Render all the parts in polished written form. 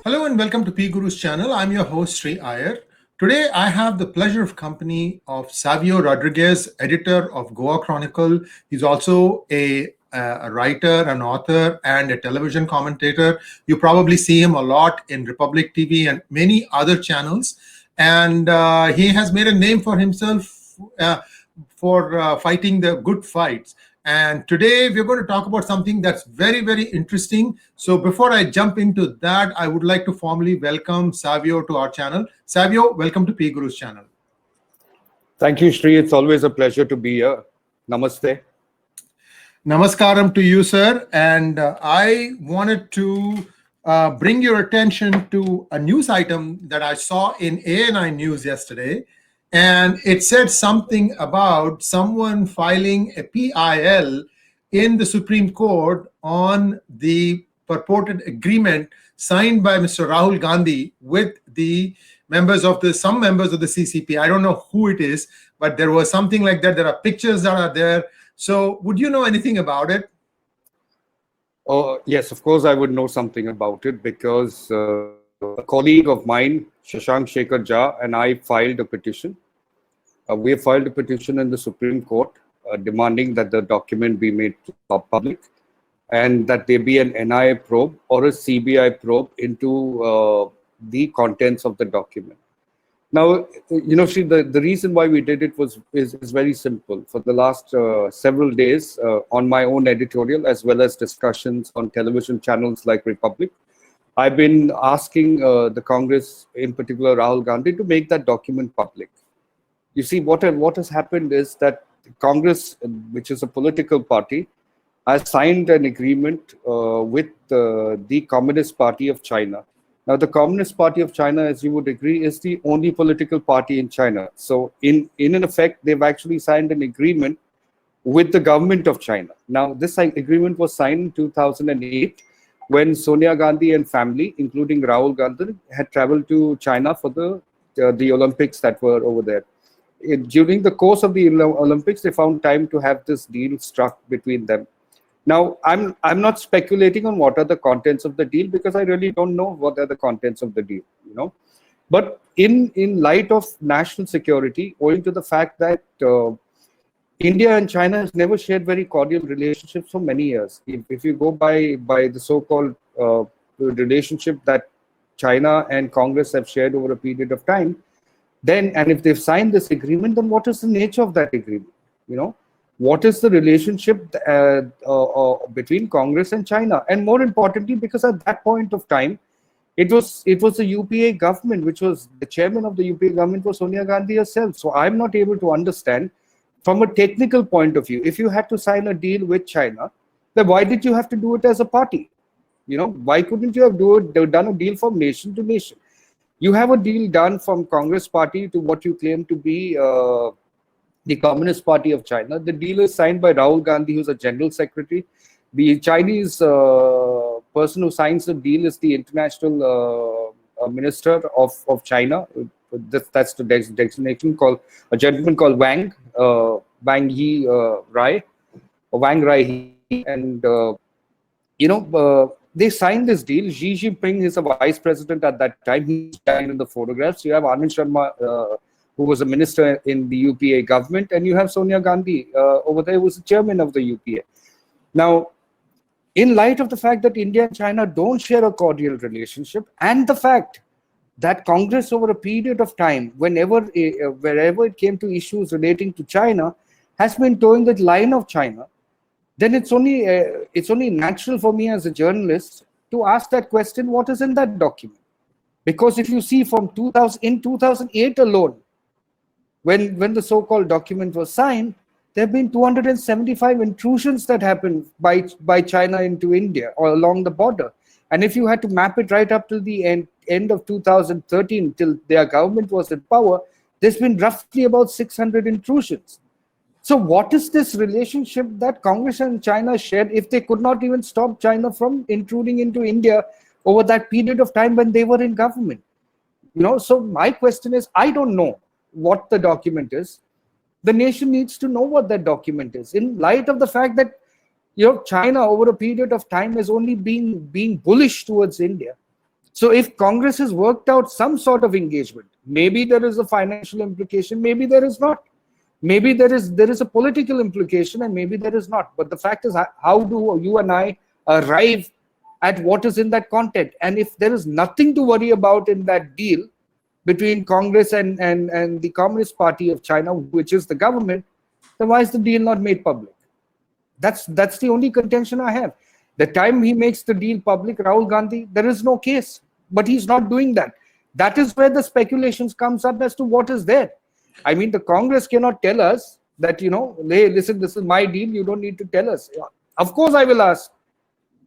Hello and welcome to PGurus channel. I'm your host Sri Iyer. Today I have the pleasure of company of Savio Rodrigues, editor of Goa Chronicle. He's also a writer, an author, and a television commentator. You probably see him a lot in Republic TV and many other channels. And he has made a name for himself for fighting the good fights. And today we're going to talk about something that's very, very interesting. So before I jump into that, I would like to formally welcome Savio to our channel. Savio, welcome to PGurus channel. Thank you, Sri. It's always a pleasure to be here. Namaste. Namaskaram to you, sir. And I wanted to bring your attention to a news item that I saw in ANI News yesterday. And it said something about someone filing a PIL in the Supreme Court on the purported agreement signed by Mr. Rahul Gandhi with the some members of the CCP. I don't know who it is, but there was something like that. There are pictures that are there. So would you know anything about it? Oh, yes, of course I would know something about it because a colleague of mine, Shashank, Shekhar, and I filed a petition. We have filed a petition in the Supreme Court demanding that the document be made public and that there be an NIA probe or a CBI probe into the contents of the document. Now, see, the reason why we did it is very simple. For the last several days on my own editorial as well as discussions on television channels like Republic, I've been asking the Congress, in particular Rahul Gandhi, to make that document public. You see, what has happened is that Congress, which is a political party, has signed an agreement with the Communist Party of China. Now, the Communist Party of China, as you would agree, is the only political party in China. So, in effect, they've actually signed an agreement with the government of China. Now, this agreement was signed in 2008 when Sonia Gandhi and family, including Rahul Gandhi, had traveled to China for the Olympics that were over there. During the course of the Olympics, they found time to have this deal struck between them. Now, I'm not speculating on what are the contents of the deal because I really don't know what are the contents of the deal, But in light of national security, owing to the fact that India and China has never shared very cordial relationships for many years. If you go by the so-called relationship that China and Congress have shared over a period of time, and if they've signed this agreement, then what is the nature of that agreement? What is the relationship between Congress and China? And more importantly, because at that point of time, it was the UPA government, which was the chairman of the UPA government was Sonia Gandhi herself. So I'm not able to understand from a technical point of view, if you had to sign a deal with China, then why did you have to do it as a party? Why couldn't you have done a deal from nation to nation? You have a deal done from Congress party to what you claim to be the Communist Party of China. The deal is signed by Rahul Gandhi, who's a general secretary. The Chinese person who signs the deal is the international minister of China. That's the designation called a gentleman called Wang Yi Rai, or Wang Rai, and they signed this deal. Xi Jinping is a vice president at that time. He's in the photographs. You have Anand Sharma, who was a minister in the UPA government, and you have Sonia Gandhi over there, who was the chairman of the UPA. Now, in light of the fact that India and China don't share a cordial relationship, and the fact that Congress over a period of time, wherever it came to issues relating to China, has been towing the line of China, then it's only natural for me as a journalist to ask that question: what is in that document? Because if you see from 2008 alone, when the so-called document was signed, there have been 275 intrusions that happened by China into India or along the border. And if you had to map it right up till the end of 2013, till their government was in power, there's been roughly about 600 intrusions. So what is this relationship that Congress and China shared if they could not even stop China from intruding into India over that period of time when they were in government? So my question is, I don't know what the document is. The nation needs to know what that document is, in light of the fact that China over a period of time is only being bullish towards India. So if Congress has worked out some sort of engagement, maybe there is a financial implication, maybe there is not. Maybe there is a political implication, and maybe there is not. But the fact is, how do you and I arrive at what is in that content? And if there is nothing to worry about in that deal between Congress and the Communist Party of China, which is the government, then why is the deal not made public? That's the only contention I have. The time he makes the deal public, Rahul Gandhi, there is no case, but he's not doing that. That is where the speculations comes up as to what is there. I mean, the Congress cannot tell us that, hey, listen, this is my deal, you don't need to tell us. Of course I will ask,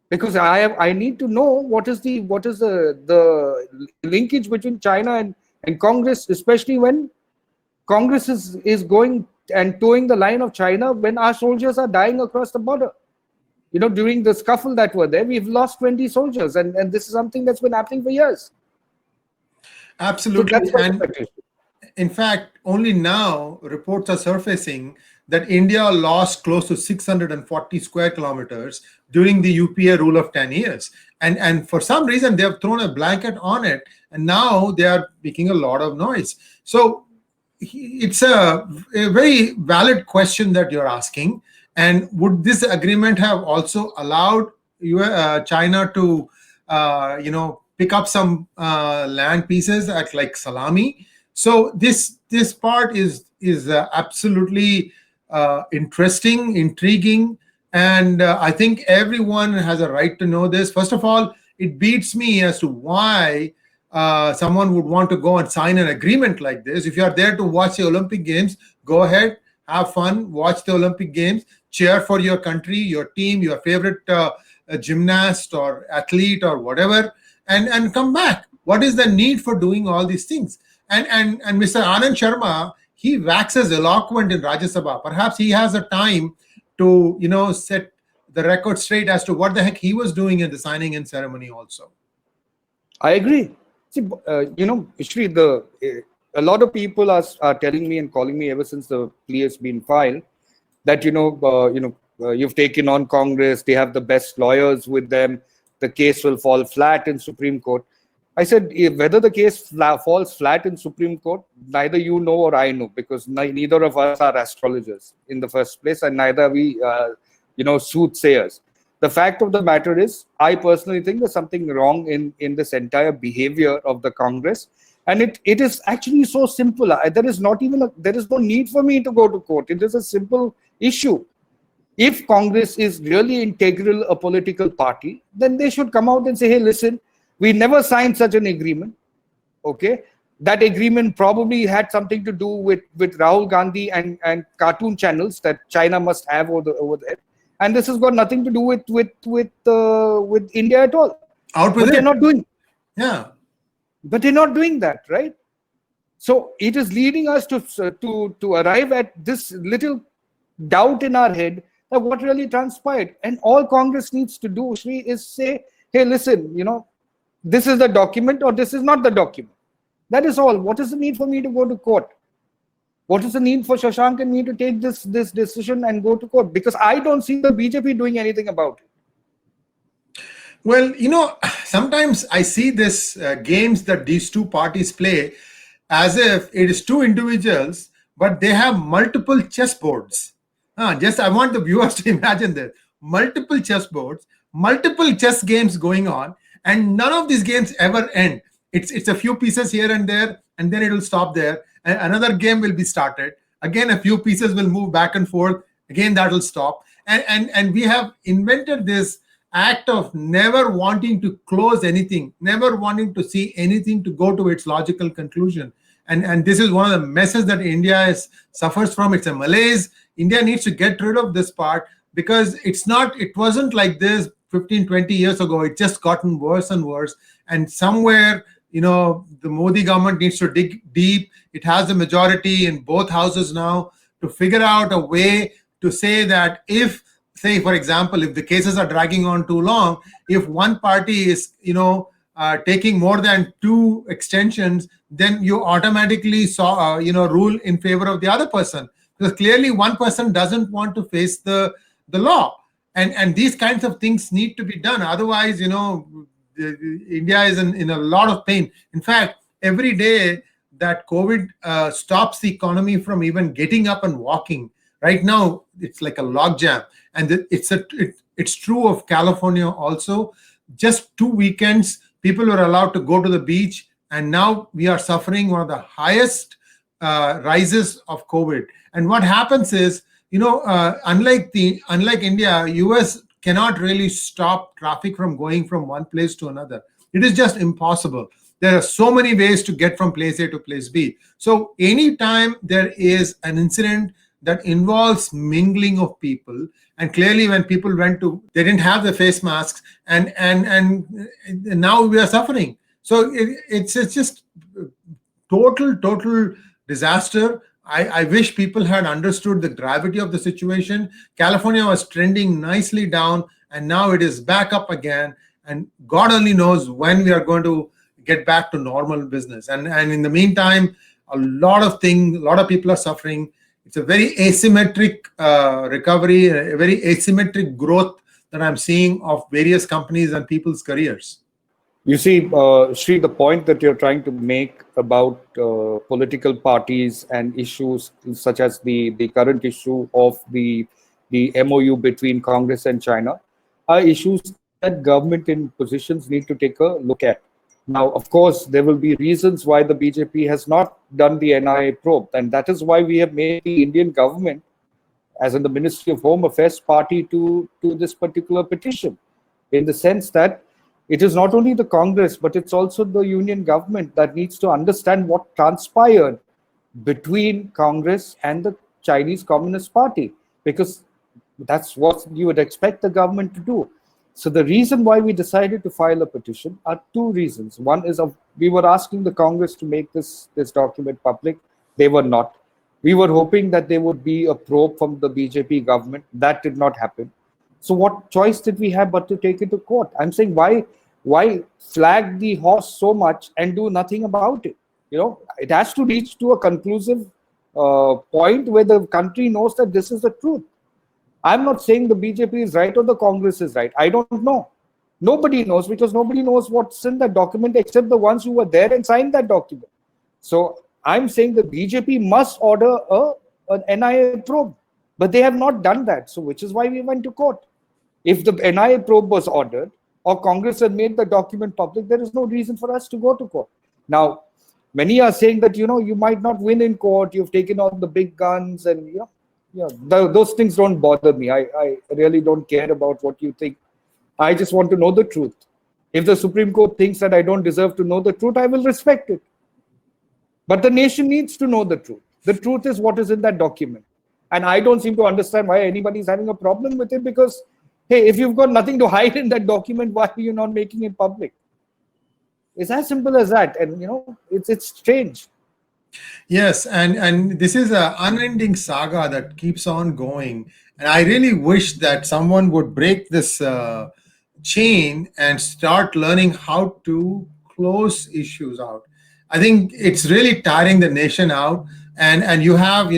because I need to know what is the linkage between China and Congress, especially when Congress is going and towing the line of China when our soldiers are dying across the border. During the scuffle that were there, we've lost 20 soldiers, and this is something that's been happening for years. Absolutely. So and in fact, only now reports are surfacing that India lost close to 640 square kilometers during the UPA rule of 10 years. And for some reason, they have thrown a blanket on it, and now they are making a lot of noise. So it's a very valid question that you're asking. And would this agreement have also allowed China to, pick up some land pieces at like Salami? So this part is absolutely interesting, intriguing, and I think everyone has a right to know this. First of all, it beats me as to why someone would want to go and sign an agreement like this. If you are there to watch the Olympic Games, go ahead, have fun, watch the Olympic Games, cheer for your country, your team, your favorite gymnast or athlete or whatever, and come back. What is the need for doing all these things? And Mr. Anand Sharma, he waxes eloquent in Rajya Sabha. Perhaps he has a time to, set the record straight as to what the heck he was doing in the signing-in ceremony also. I agree. See, Shri, a lot of people are telling me and calling me ever since the plea has been filed that, you've taken on Congress, they have the best lawyers with them, the case will fall flat in Supreme Court. I said, whether the case falls flat in Supreme Court, neither you know or I know, because neither of us are astrologers in the first place, and neither are we, soothsayers. The fact of the matter is, I personally think there's something wrong in this entire behavior of the Congress, and it is actually so simple. There is no need for me to go to court. It is a simple issue. If Congress is really integral a political party, then they should come out and say, hey, listen, we never signed such an agreement. Okay, that agreement probably had something to do with Rahul Gandhi and cartoon channels that China must have over there, and this has got nothing to do with India at all. Out with it. They're not doing. Yeah, but they're not doing that, right? So it is leading us to arrive at this little doubt in our head that what really transpired, and all Congress needs to do, Shri, is say, hey, listen, this is the document or this is not the document. That is all. What is the need for me to go to court? What is the need for Shashank and me to take this decision and go to court? Because I don't see the BJP doing anything about it. Well, sometimes I see this games that these two parties play as if it is two individuals, but they have multiple chessboards. I want the viewers to imagine this. Multiple chessboards, multiple chess games going on, and none of these games ever end. It's a few pieces here and there, and then it will stop there. And another game will be started. Again, a few pieces will move back and forth. Again, that will stop. And we have invented this act of never wanting to close anything, never wanting to see anything to go to its logical conclusion. And this is one of the messes that India suffers from. It's a malaise. India needs to get rid of this part, because it wasn't like this 15, 20 years ago. It's just gotten worse and worse. And somewhere, the Modi government needs to dig deep. It has the majority in both houses now to figure out a way to say that if, say, for example, if the cases are dragging on too long, if one party is, taking more than two extensions, then you automatically rule in favor of the other person. because clearly one person doesn't want to face the law. And these kinds of things need to be done. Otherwise, India is in a lot of pain. In fact, every day that COVID stops the economy from even getting up and walking, right now it's like a logjam. And it's true of California also. Just 2 weekends, people were allowed to go to the beach, and now we are suffering one of the highest rises of COVID. And what happens is, unlike India, US cannot really stop traffic from going from one place to another. It is just impossible. There are so many ways to get from place A to place B. So anytime there is an incident that involves mingling of people, and clearly when people they didn't have the face masks, and now we are suffering. So it's just total disaster. I wish people had understood the gravity of the situation. California was trending nicely down, and now it is back up again. And God only knows when we are going to get back to normal business. And in the meantime, a lot of people are suffering. It's a very asymmetric recovery, a very asymmetric growth that I'm seeing of various companies and people's careers. You see, Sri, the point that you're trying to make about political parties and issues such as the current issue of the MOU between Congress and China are issues that government in positions need to take a look at. Now, of course, there will be reasons why the BJP has not done the NIA probe, and that is why we have made the Indian government, as in the Ministry of Home Affairs, party to this particular petition, in the sense that it is not only the Congress, but it's also the union government that needs to understand what transpired between Congress and the Chinese Communist Party, because that's what you would expect the government to do. So the reason why we decided to file a petition are two reasons. One is we were asking the Congress to make this document public. They were not. We were hoping that there would be a probe from the BJP government. That did not happen. So what choice did we have but to take it to court? I'm saying, why flag the horse so much and do nothing about it? It has to reach to a conclusive point where the country knows that this is the truth. I'm not saying the BJP is right or the Congress is right. I don't know. Nobody knows, because nobody knows what's in that document except the ones who were there and signed that document. So I'm saying the BJP must order an NIA probe, but they have not done that. So which is why we went to court. If the NIA probe was ordered or Congress had made the document public, there is no reason for us to go to court. Now, many are saying that, you might not win in court. You've taken on the big guns and, those things don't bother me. I really don't care about what you think. I just want to know the truth. If the Supreme Court thinks that I don't deserve to know the truth, I will respect it. But the nation needs to know the truth. The truth is what is in that document. And I don't seem to understand why anybody is having a problem with it, because, hey, if you've got nothing to hide in that document, why are you not making it public? It's as simple as that. And, it's strange. Yes, and this is an unending saga that keeps on going. And I really wish that someone would break this chain and start learning how to close issues out. I think it's really tiring the nation out. And you have,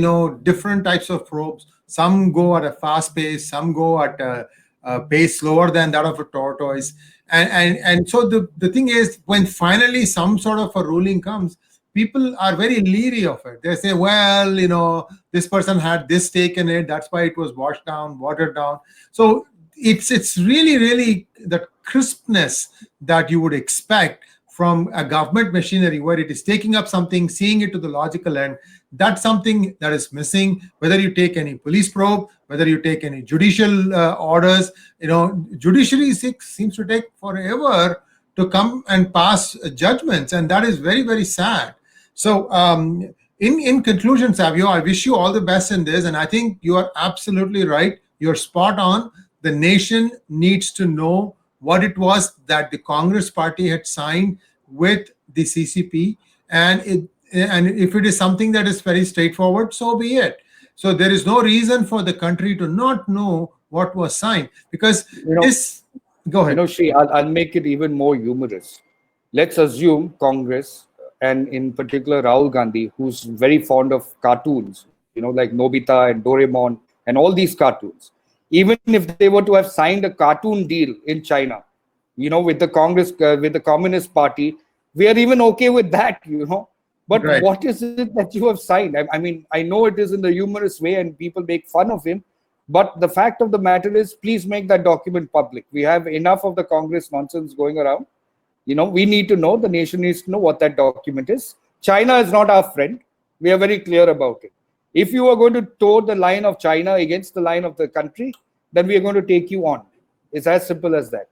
different types of probes. Some go at a fast pace, some go at a pace slower than that of a tortoise. And so the thing is, when finally some sort of a ruling comes, people are very leery of it. They say, well, this person had this stake in it, that's why it was watered down. So it's really the crispness that you would expect from a government machinery, where it is taking up something, seeing it to the logical end. That's something that is missing. Whether you take any police probe, whether you take any judicial orders, judiciary seems to take forever to come and pass judgments, and that is very, very sad. So in conclusion, Savio, I wish you all the best in this, and I think you are absolutely right. You're spot on. The nation needs to know what it was that the Congress party had signed with the CCP, and if it is something that is very straightforward, so be it. So there is no reason for the country to not know what was signed, because this. Go ahead. Shri, I'll make it even more humorous. Let's assume Congress, and in particular Rahul Gandhi, who's very fond of cartoons, like Nobita and Doraemon and all these cartoons. Even if they were to have signed a cartoon deal in China, with the Congress, with the Communist Party, we are even okay with that, But Right. what is it that you have signed? I mean, I know it is in the humorous way and people make fun of him, but the fact of the matter is, please make that document public. We have enough of the Congress nonsense going around. We need to know, the nation needs to know what that document is. China is not our friend. We are very clear about it. If you are going to toe the line of China against the line of the country, then we are going to take you on. It's as simple as that.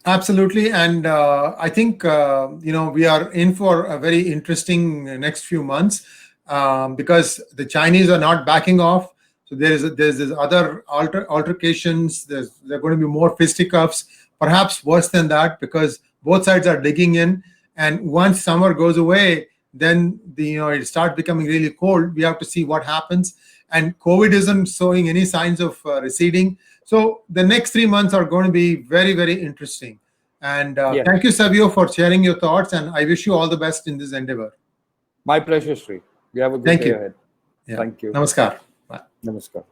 Absolutely. And I think, we are in for a very interesting next few months because the Chinese are not backing off. So there's this other altercations. There are going to be more fisticuffs, perhaps worse than that, because both sides are digging in. And once summer goes away, then it starts becoming really cold. We have to see what happens. And COVID isn't showing any signs of receding. So the next 3 months are going to be very, very interesting. And Thank you, Savio, for sharing your thoughts. And I wish you all the best in this endeavor. My pleasure, Sri. You have a good day ahead. Yeah. Thank you. Namaskar. Bye. Namaskar.